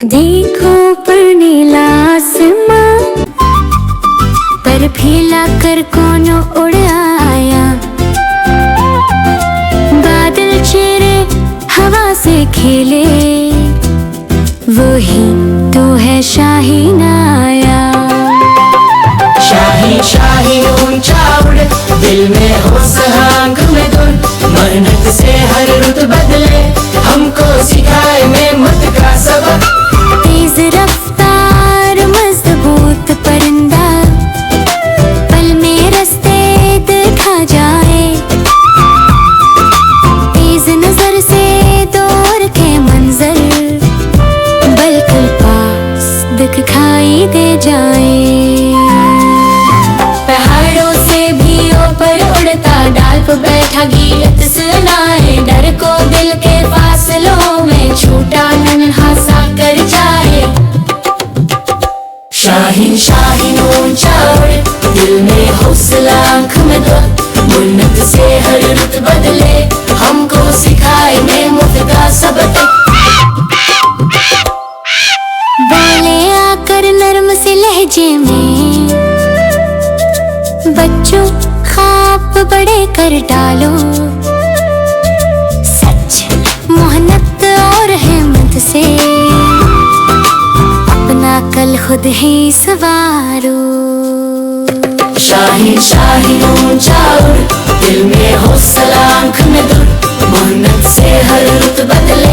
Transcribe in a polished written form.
देखो पर नीला आसमां, पर फैला कर कोनो उड़ आया। बादल चेहरे हवा से खेले, वही तो है शाहीन आया। शाही शाही ऊंचा उड़, दिल में हो आँख में धुन, मेहनत से हर रुत बदले, हमको सिखाए मेहनत का सबक। तेज रफ्तार मजबूत परिंदा, पल में रास्ते देखा जाए। तेज नजर से दूर के मंजर, बिल्कुल पास दिखाई दे जाए। पहाड़ों से भी ऊपर उड़ता, डाल पर बैठा गीत सुनाए। डर को दिल के फासलों में छूटा नन्हा सा कर जाए। शाहीन शाहीन ऊंचा उड़, दिल में हौसला आँख में धुन, मेहनत से हर रुत बदले, हमको सिखाए मेहनत का सबक। बोले आकर नर्म से लहजे में, बच्चों ख्वाब बड़े कर डालो। सच मेहनत और हिम्मत से अपना कल खुद ही सवारो। शाहीन शाहीन ऊंचा उड़, दिल में हौसला आँख में धुन, मेहनत से हर रुत बदले,